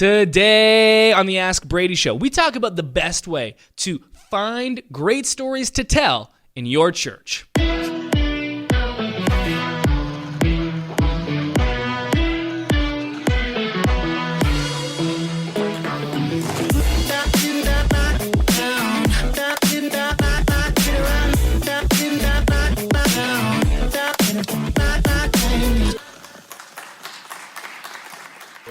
Today on the Ask Brady Show, we talk about the best way to find great stories to tell in your church.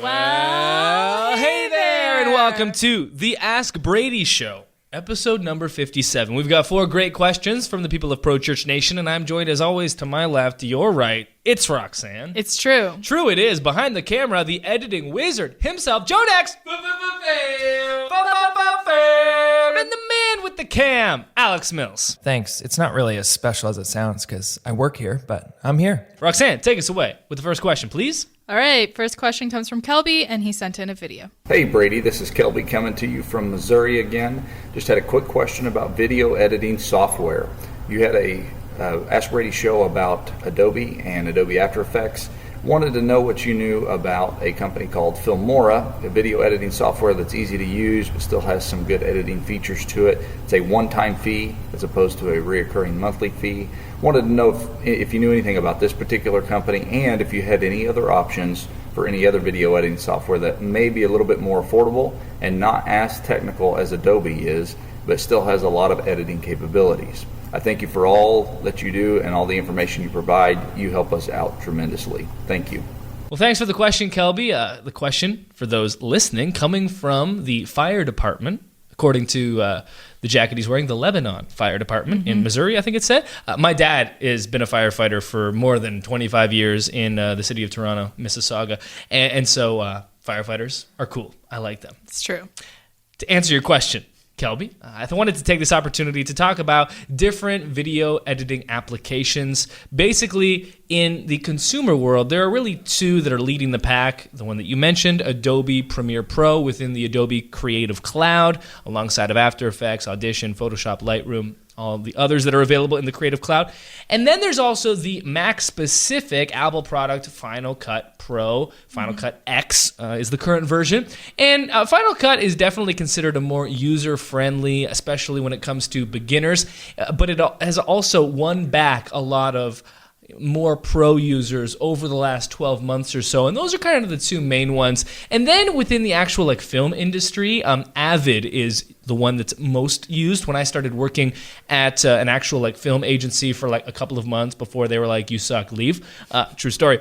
Well, hey there, and welcome to the Ask Brady Show, episode number 57. We've got 4 great questions from the people of Pro Church Nation, and I'm joined, as always, to my left, your right. It's Roxanne. It's true. True it is. Behind the camera, the editing wizard himself, Jodex. And the man with the cam, Alex Mills. Thanks. It's not really as special as it sounds because I work here, but I'm here. Roxanne, take us away with the first question, please. All right, first question comes from Kelby, and he sent in a video. Hey Brady, this is Kelby coming to you from Missouri again. Just had a quick question about video editing software. You had a Ask Brady show about Adobe and Adobe After Effects. Wanted to know what you knew about a company called Filmora, a video editing software that's easy to use but still has some good editing features to it. It's a one-time fee as opposed to a reoccurring monthly fee. Wanted to know if you knew anything about this particular company and if you had any other options for any other video editing software that may be a little bit more affordable and not as technical as Adobe is, but still has a lot of editing capabilities. I thank you for all that you do and all the information you provide. You help us out tremendously. Thank you. Well, thanks for the question, Kelby. The question, for those listening, coming from the fire department, according to the jacket he's wearing, the Lebanon Fire Department in Missouri, I think it said. My dad has been a firefighter for more than 25 years in the city of Toronto, Mississauga. And so firefighters are cool. I like them. It's true. To answer your question, Kelby, I wanted to take this opportunity to talk about different video editing applications. Basically, in the consumer world, there are really 2 that are leading the pack. The one that you mentioned, Adobe Premiere Pro within the Adobe Creative Cloud, alongside of After Effects, Audition, Photoshop, Lightroom, all the others that are available in the Creative Cloud. And then there's also the Mac-specific Apple product, Final Cut Pro. Final Cut X is the current version. And Final Cut is definitely considered a more user-friendly, especially when it comes to beginners. But it has also won back a lot of more pro users over the last 12 months or so, and those are kind of the 2 main ones. And then within the actual film industry, Avid is the one that's most used. When I started working at an actual film agency for a couple of months before they were like, "You suck, leave." True story.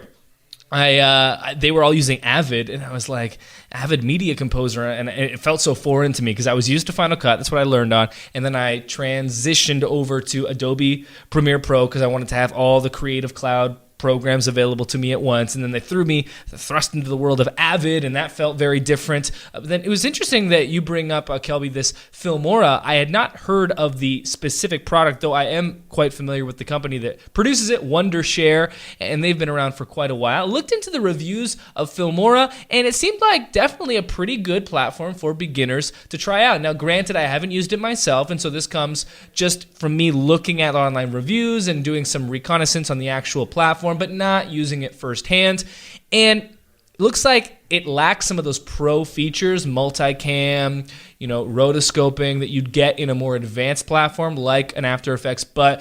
They were all using Avid, and I was like, Avid Media Composer, and it felt so foreign to me because I was used to Final Cut. That's what I learned on, and then I transitioned over to Adobe Premiere Pro because I wanted to have all the Creative Cloud programs available to me at once, and then they thrust into the world of Avid, and that felt very different. Then it was interesting that you bring up, Kelby, this Filmora. I had not heard of the specific product, though I am quite familiar with the company that produces it, Wondershare, and they've been around for quite a while. Looked into the reviews of Filmora, and it seemed like definitely a pretty good platform for beginners to try out. Now, granted, I haven't used it myself, and so this comes just from me looking at online reviews and doing some reconnaissance on the actual platform, but not using it firsthand. And it looks like it lacks some of those pro features, multicam, rotoscoping that you'd get in a more advanced platform like an After Effects. But,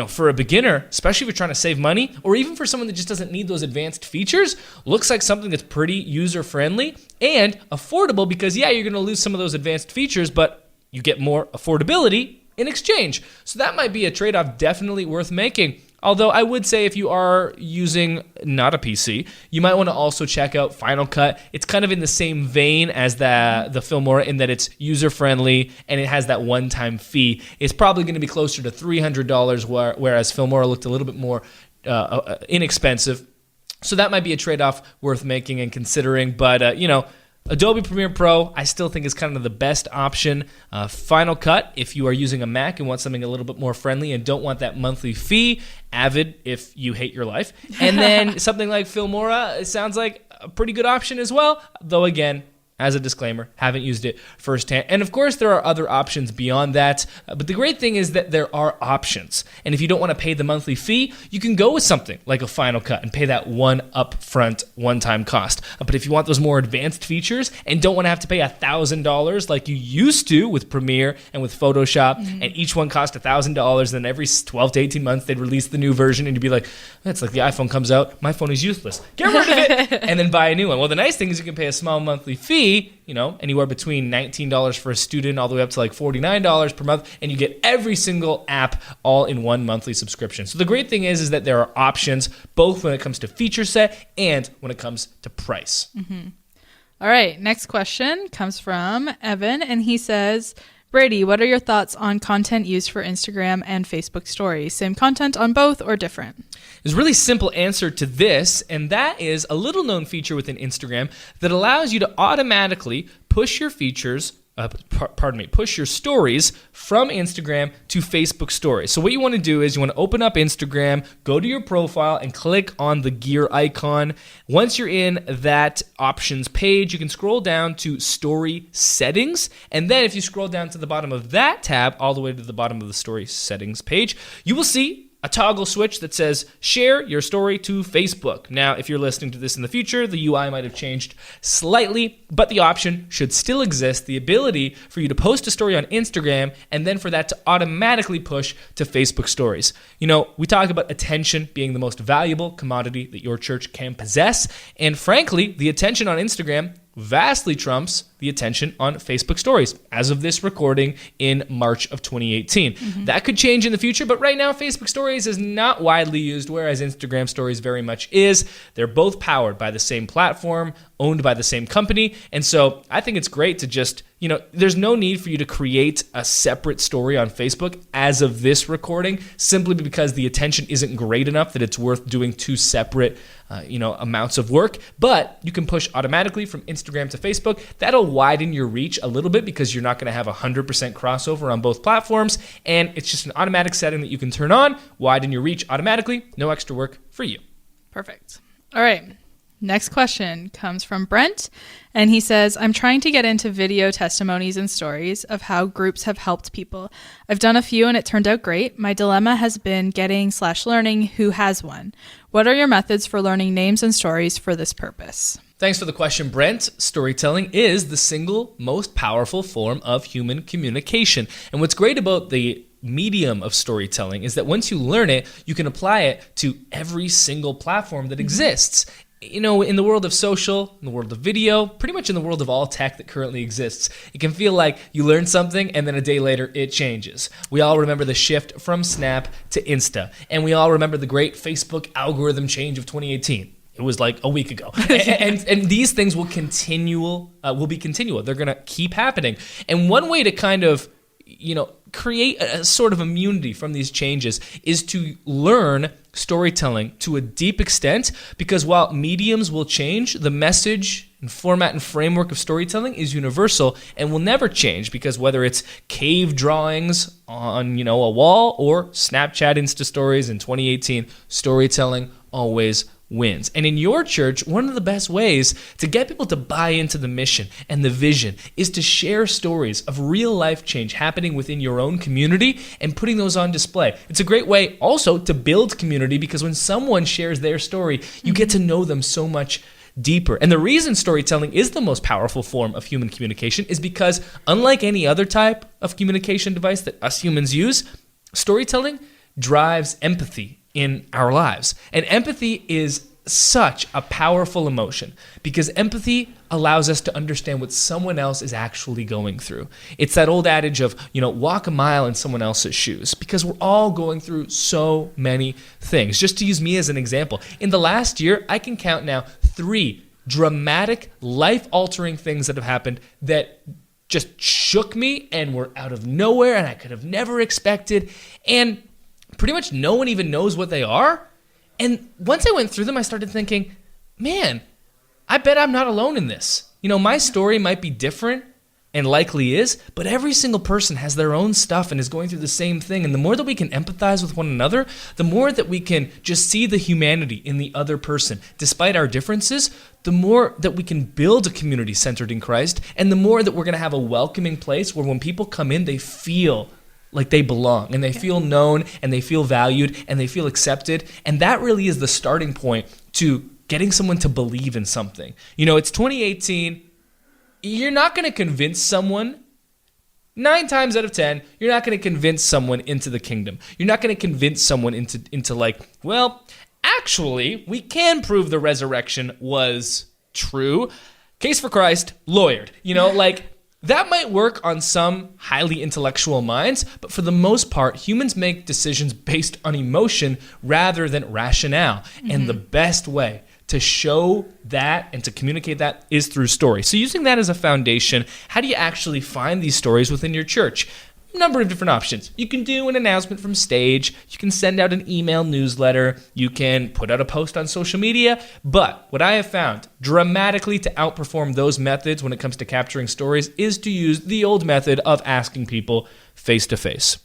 for a beginner, especially if you're trying to save money, or even for someone that just doesn't need those advanced features, looks like something that's pretty user-friendly and affordable because, yeah, you're going to lose some of those advanced features, but you get more affordability in exchange. So that might be a trade-off definitely worth making. Although I would say if you are using not a PC, you might want to also check out Final Cut. It's kind of in the same vein as the Filmora in that it's user-friendly and it has that one-time fee. It's probably going to be closer to $300, whereas Filmora looked a little bit more inexpensive. So that might be a trade-off worth making and considering. But, Adobe Premiere Pro, I still think is kind of the best option. Final Cut, if you are using a Mac and want something a little bit more friendly and don't want that monthly fee. Avid, if you hate your life. And then something like Filmora, it sounds like a pretty good option as well. Though, again, as a disclaimer, haven't used it firsthand. And of course, there are other options beyond that. But the great thing is that there are options. And if you don't want to pay the monthly fee, you can go with something like a Final Cut and pay that one upfront one-time cost. But if you want those more advanced features and don't want to have to pay $1,000 like you used to with Premiere and with Photoshop, and each one cost $1,000, then every 12 to 18 months they'd release the new version and you'd be like, that's like the iPhone comes out, my phone is useless. Get rid of it! And then buy a new one. Well, the nice thing is you can pay a small monthly fee, anywhere between $19 for a student all the way up to like $49 per month, and you get every single app all in one monthly subscription. So the great thing is that there are options both when it comes to feature set and when it comes to price. All right, next question comes from Evan, and he says, Brady, what are your thoughts on content used for Instagram and Facebook stories? Same content on both or different? There's a really simple answer to this, and that is a little known feature within Instagram that allows you to automatically push your push your stories from Instagram to Facebook stories. So what you want to do is you want to open up Instagram, go to your profile, and click on the gear icon. Once you're in that options page, you can scroll down to story settings. And then if you scroll down to the bottom of that tab, all the way to the bottom of the story settings page, you will see a toggle switch that says share your story to Facebook. Now, if you're listening to this in the future, the UI might have changed slightly, but the option should still exist, the ability for you to post a story on Instagram and then for that to automatically push to Facebook stories. We talk about attention being the most valuable commodity that your church can possess, and frankly, the attention on Instagram vastly trumps the attention on Facebook stories as of this recording in March of 2018. That could change in the future, but right now Facebook stories is not widely used, whereas Instagram stories very much is. They're both powered by the same platform, owned by the same company, and so I think it's great to just, there's no need for you to create a separate story on Facebook as of this recording, simply because the attention isn't great enough that it's worth doing two separate amounts of work, but you can push automatically from Instagram to Facebook. That'll widen your reach a little bit because you're not going to have 100% crossover on both platforms, and it's just an automatic setting that you can turn on, widen your reach automatically, no extra work for you. Perfect. All right. Next question comes from Brent, and he says, I'm trying to get into video testimonies and stories of how groups have helped people. I've done a few and it turned out great. My dilemma has been getting/learning who has one. What are your methods for learning names and stories for this purpose? Thanks for the question, Brent. Storytelling is the single most powerful form of human communication. And what's great about the medium of storytelling is that once you learn it, you can apply it to every single platform that exists. In the world of social, in the world of video, pretty much in the world of all tech that currently exists, it can feel like you learn something and then a day later it changes. We all remember the shift from Snap to Insta, and we all remember the great Facebook algorithm change of 2018. It was like a week ago. and these things will be continual. They're going to keep happening. And one way to kind of, create a sort of immunity from these changes is to learn storytelling to a deep extent, because while mediums will change, the message and format and framework of storytelling is universal and will never change, because whether it's cave drawings on, a wall or Snapchat Insta stories in 2018, storytelling always wins. And in your church, one of the best ways to get people to buy into the mission and the vision is to share stories of real life change happening within your own community and putting those on display. It's a great way also to build community, because when someone shares their story, you get to know them so much deeper. And the reason storytelling is the most powerful form of human communication is because, unlike any other type of communication device that us humans use, storytelling drives empathy in our lives. And empathy is such a powerful emotion, because empathy allows us to understand what someone else is actually going through. It's that old adage of, walk a mile in someone else's shoes, because we're all going through so many things. Just to use me as an example, in the last year, I can count now 3 dramatic, life-altering things that have happened that just shook me and were out of nowhere and I could have never expected. And pretty much no one even knows what they are. And once I went through them, I started thinking, man, I bet I'm not alone in this. My story might be different, and likely is, but every single person has their own stuff and is going through the same thing. And the more that we can empathize with one another, the more that we can just see the humanity in the other person, despite our differences, the more that we can build a community centered in Christ, and the more that we're going to have a welcoming place where when people come in, they feel like they belong, and they feel known, and they feel valued, and they feel accepted. And that really is the starting point to getting someone to believe in something. It's 2018. You're not going to convince someone, 9 times out of 10, you're not going to convince someone into the kingdom. You're not going to convince someone into like, well, actually, we can prove the resurrection was true. Case for Christ, lawyered. That might work on some highly intellectual minds, but for the most part, humans make decisions based on emotion rather than rationale. Mm-hmm. And the best way to show that and to communicate that is through story. So using that as a foundation, how do you actually find these stories within your church? A number of different options. You can do an announcement from stage. You can send out an email newsletter. You can put out a post on social media. But what I have found dramatically to outperform those methods when it comes to capturing stories is to use the old method of asking people face to face.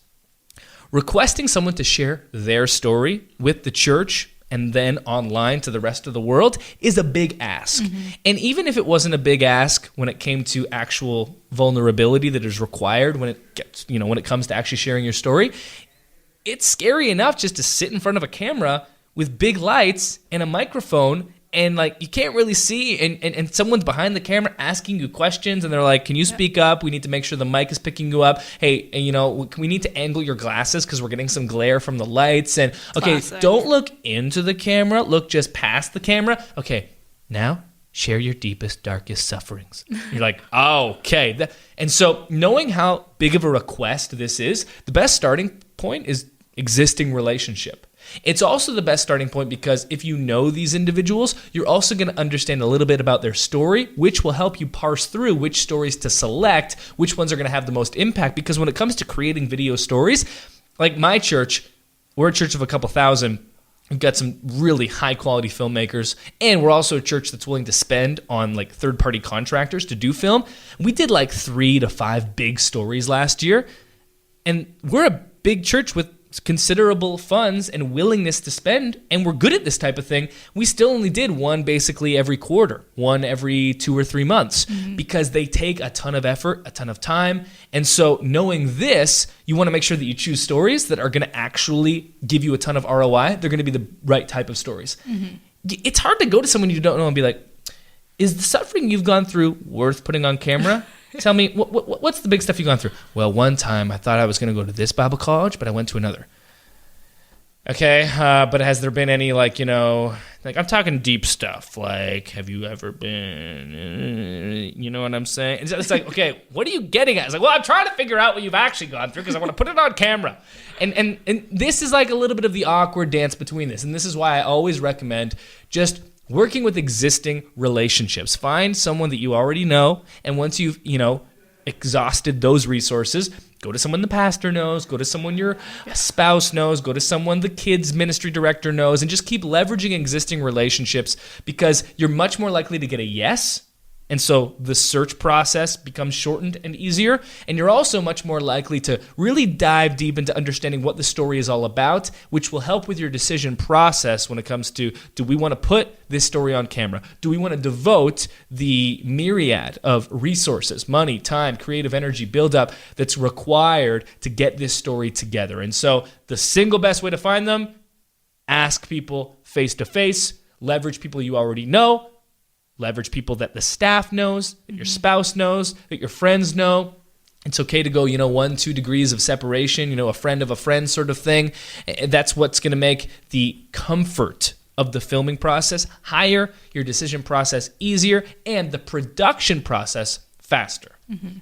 Requesting someone to share their story with the church and then online to the rest of the world is a big ask. Mm-hmm. And even if it wasn't a big ask when it came to actual vulnerability that is required when it comes to actually sharing your story, it's scary enough just to sit in front of a camera with big lights and a microphone, and you can't really see, and someone's behind the camera asking you questions, and they're like, can you speak up? We need to make sure the mic is picking you up. Hey, we need to angle your glasses because we're getting some glare from the lights. And okay, Classic. Don't look into the camera, look just past the camera. Okay, now share your deepest, darkest sufferings. You're like, oh, okay. And so knowing how big of a request this is, the best starting point is existing relationship. It's also the best starting point because if you know these individuals, you're also going to understand a little bit about their story, which will help you parse through which stories to select, which ones are going to have the most impact. Because when it comes to creating video stories, like my church, we're a church of a couple thousand. We've got some really high quality filmmakers, and we're also a church that's willing to spend on third-party contractors to do film. We did 3 to 5 big stories last year, and we're a big church with considerable funds and willingness to spend, and we're good at this type of thing. We still only did one basically every quarter, one every 2 or 3 months, because they take a ton of effort, a ton of time. And so knowing this, you want to make sure that you choose stories that are going to actually give you a ton of ROI. They're going to be the right type of stories. Mm-hmm. It's hard to go to someone you don't know and be like, is the suffering you've gone through worth putting on camera? Tell me, what's the big stuff you've gone through? Well, one time I thought I was going to go to this Bible college, but I went to another. Okay, but has there been any, I'm talking deep stuff, have you ever been, you know what I'm saying? It's like, okay, what are you getting at? It's like, well, I'm trying to figure out what you've actually gone through because I want to put it on camera. And this is a little bit of the awkward dance between this. And this is why I always recommend just working with existing relationships. Find someone that you already know, and once you've, exhausted those resources, go to someone the pastor knows, go to someone your spouse knows, go to someone the kids ministry director knows, and just keep leveraging existing relationships because you're much more likely to get a yes. And so the search process becomes shortened and easier. And you're also much more likely to really dive deep into understanding what the story is all about, which will help with your decision process when it comes to, do we want to put this story on camera? Do we want to devote the myriad of resources, money, time, creative energy, build up that's required to get this story together? And so the single best way to find them, ask people face to face, leverage people you already know, leverage people that the staff knows, that your spouse knows, that your friends know. It's okay to go, 1-2 degrees of separation, a friend of a friend sort of thing. That's what's going to make the comfort of the filming process higher, your decision process easier, and the production process faster. Mm-hmm.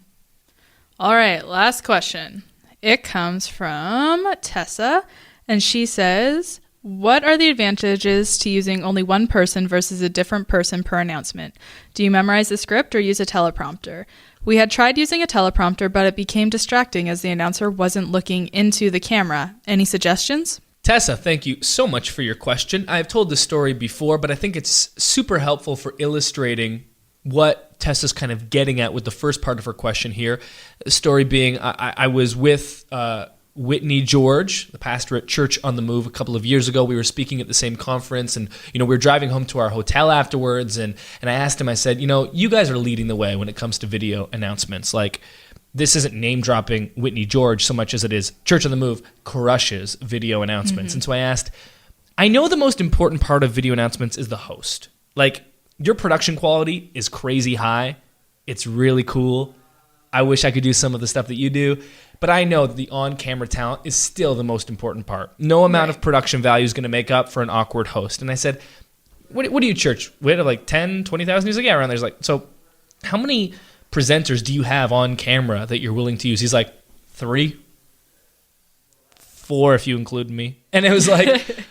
All right, last question. It comes from Tessa, and she says, what are the advantages to using only one person versus a different person per announcement? Do you memorize the script or use a teleprompter? We had tried using a teleprompter, but it became distracting as the announcer wasn't looking into the camera. Any suggestions? Tessa, thank you so much for your question. I've told this story before, but I think it's super helpful for illustrating what Tessa's kind of getting at with the first part of her question here. The story being, I was with Whitney George, the pastor at Church on the Move, a couple of years ago. We were speaking at the same conference, and we were driving home to our hotel afterwards, and I asked him, I said, you guys are leading the way when it comes to video announcements. Like, this isn't name-dropping Whitney George so much as it is Church on the Move crushes video announcements. And so I asked, I know the most important part of video announcements is the host. Like, your production quality is crazy high. It's really cool. I wish I could do some of the stuff that you do. But I know that the on-camera talent is still the most important part. No amount of production value is going to make up for an awkward host. And I said, what do you, Church? We had like 10, 20,000? He's like, yeah, around there. He's like, so how many presenters do you have on camera that you're willing to use? He's like, 3, 4 if you include me. And it was like,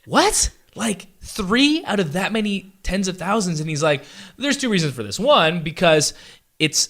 what? Like 3 out of that many tens of thousands? And he's like, there's 2 reasons for this. One, because it's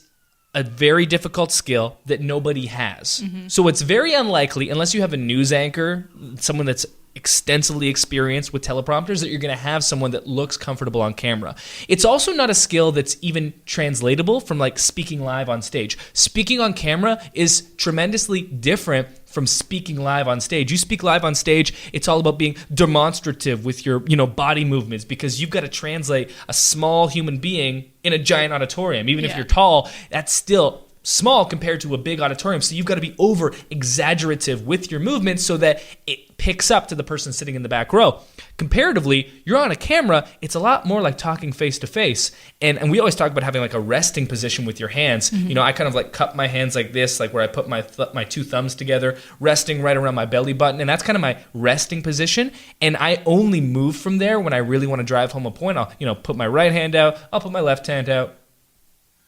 a very difficult skill that nobody has. So it's very unlikely, unless you have a news anchor, someone that's extensively experienced with teleprompters, that you're going to have someone that looks comfortable on camera. It's also not a skill that's even translatable from like speaking live on stage. Speaking on camera is tremendously different from speaking live on stage. You speak live on stage, it's all about being demonstrative with your, body movements, because you've got to translate a small human being in a giant auditorium. Even if you're tall, that's still small compared to a big auditorium. So you've got to be over exaggerative with your movements so that it picks up to the person sitting in the back row. Comparatively, you're on a camera, it's a lot more like talking face to face. And we always talk about having like a resting position with your hands. I kind of like cup my hands like this, like where I put my 2 thumbs together, resting right around my belly button. And that's kind of my resting position. And I only move from there when I really want to drive home a point. I'll, put my right hand out, I'll put my left hand out,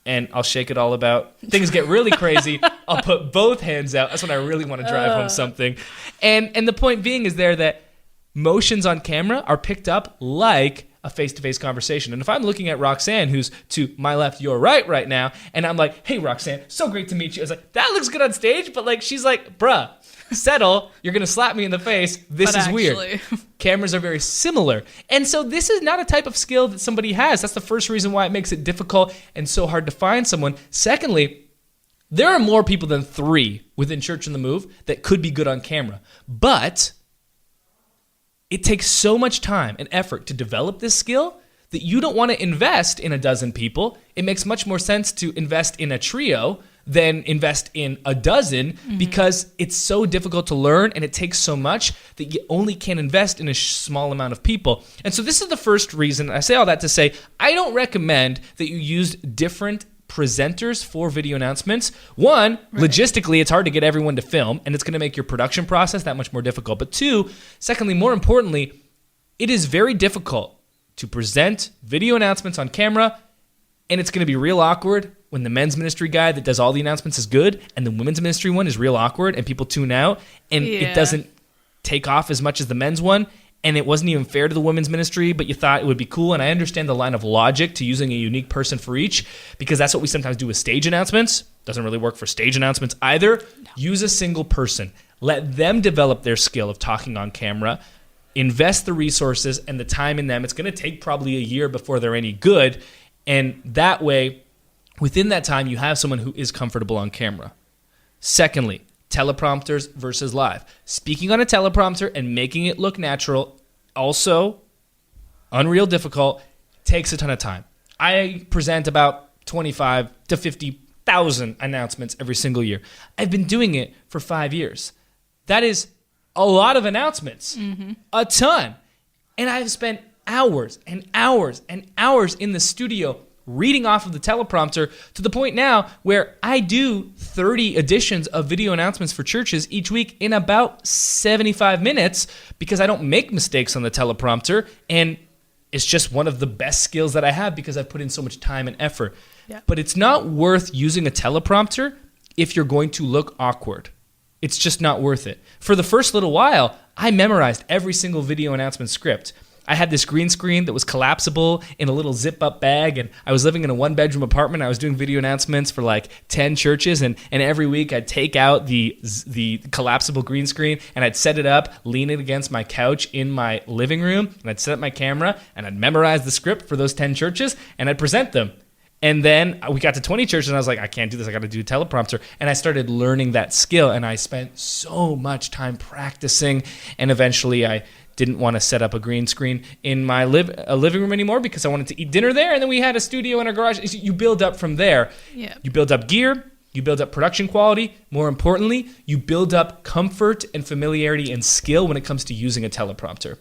and I'll shake it all about. Things get really crazy. I'll put both hands out. That's when I really want to drive home something. And the point being is there that motions on camera are picked up like a face-to-face conversation. And if I'm looking at Roxanne, who's to my left, your right now, and I'm like, hey, Roxanne, so great to meet you. I was like, that looks good on stage, but like, she's like, bruh, settle. You're going to slap me in the face. This is weird. Cameras are very similar. And so this is not a type of skill that somebody has. That's the first reason why it makes it difficult and so hard to find someone. Secondly, there are more people than 3 within Church on the Move that could be good on camera. But it takes so much time and effort to develop this skill that you don't want to invest in a dozen people. It makes much more sense to invest in a trio than invest in a dozen, because it's so difficult to learn and it takes so much that you only can invest in a small amount of people. And so this is the first reason. I say all that to say, I don't recommend that you use different presenters for video announcements. One, logistically, it's hard to get everyone to film, and it's going to make your production process that much more difficult. But 2, secondly, more importantly, it is very difficult to present video announcements on camera, and it's going to be real awkward when the men's ministry guy that does all the announcements is good and the women's ministry one is real awkward and people tune out and it doesn't take off as much as the men's one, and it wasn't even fair to the women's ministry, but you thought it would be cool. And I understand the line of logic to using a unique person for each, because that's what we sometimes do with stage announcements. Doesn't really work for stage announcements either. Use a single person. Let them develop their skill of talking on camera. Invest the resources and the time in them. It's going to take probably a year before they're any good. And that way, within that time, you have someone who is comfortable on camera. Secondly, teleprompters versus live. Speaking on a teleprompter and making it look natural, also unreal difficult, takes a ton of time. I present about 25 to 50,000 announcements every single year. I've been doing it for 5 years. That is a lot of announcements, a ton. And I've spent hours and hours and hours in the studio reading off of the teleprompter, to the point now where I do 30 editions of video announcements for churches each week in about 75 minutes, because I don't make mistakes on the teleprompter, and it's just one of the best skills that I have because I've put in so much time and effort. But it's not worth using a teleprompter if you're going to look awkward. It's just not worth it. For the first little while, I memorized every single video announcement script. I had this green screen that was collapsible in a little zip-up bag, and I was living in a one-bedroom apartment. I was doing video announcements for like 10 churches, and every week I'd take out the collapsible green screen, and I'd set it up, lean it against my couch in my living room, and I'd set up my camera, and I'd memorize the script for those 10 churches, and I'd present them. And then we got to 20 churches, and I was like, I can't do this. I got to do a teleprompter. And I started learning that skill, and I spent so much time practicing. And eventually, I didn't want to set up a green screen in my living room anymore because I wanted to eat dinner there. And then we had a studio in our garage. You build up from there. Yeah. You build up gear. You build up production quality. More importantly, you build up comfort and familiarity and skill when it comes to using a teleprompter.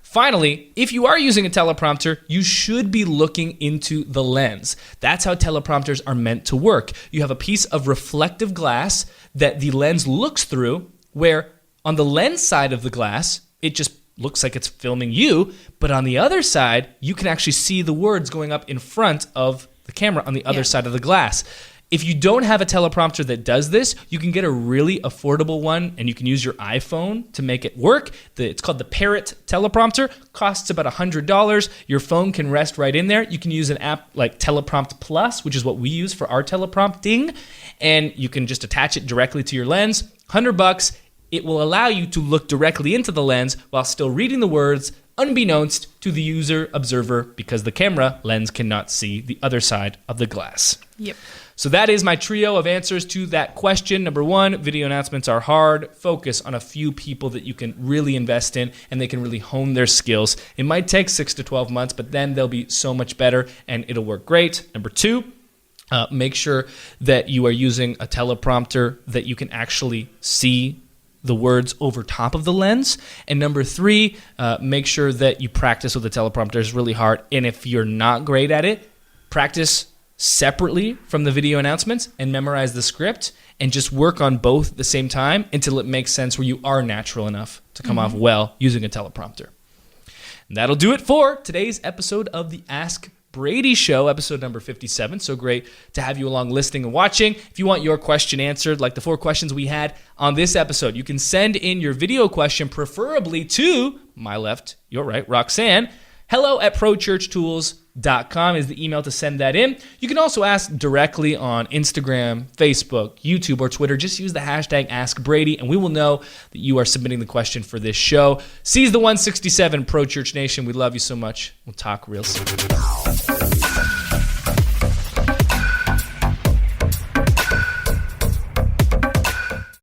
Finally, if you are using a teleprompter, you should be looking into the lens. That's how teleprompters are meant to work. You have a piece of reflective glass that the lens looks through, where on the lens side of the glass, it just looks like it's filming you, but on the other side, you can actually see the words going up in front of the camera on the other side of the glass. If you don't have a teleprompter that does this, you can get a really affordable one, and you can use your iPhone to make it work. It's called the Parrot teleprompter. Costs about $100. Your phone can rest right in there. You can use an app like Teleprompt Plus, which is what we use for our teleprompting, and you can just attach it directly to your lens. $100. It will allow you to look directly into the lens while still reading the words, unbeknownst to the user observer, because the camera lens cannot see the other side of the glass. Yep. So that is my trio of answers to that question. Number one, video announcements are hard. Focus on a few people that you can really invest in and they can really hone their skills. It might take 6 to 12 months, but then they'll be so much better and it'll work great. Number two, make sure that you are using a teleprompter that you can actually see the words over top of the lens. And number three, make sure that you practice with the teleprompter. It's really hard. And if you're not great at it, practice separately from the video announcements and memorize the script and just work on both at the same time until it makes sense where you are natural enough to come off well using a teleprompter. And that'll do it for today's episode of the Ask Brady Show, episode number 57. So great to have you along listening and watching. If you want your question answered, like the 4 questions we had on this episode, you can send in your video question, preferably to my left, your right, Roxanne. hello@prochurchtools.com is the email to send that in. You can also ask directly on Instagram, Facebook, YouTube, or Twitter. Just use the hashtag AskBrady, and we will know that you are submitting the question for this show. Seize the 167, Pro Church Nation. We love you so much. We'll talk real soon.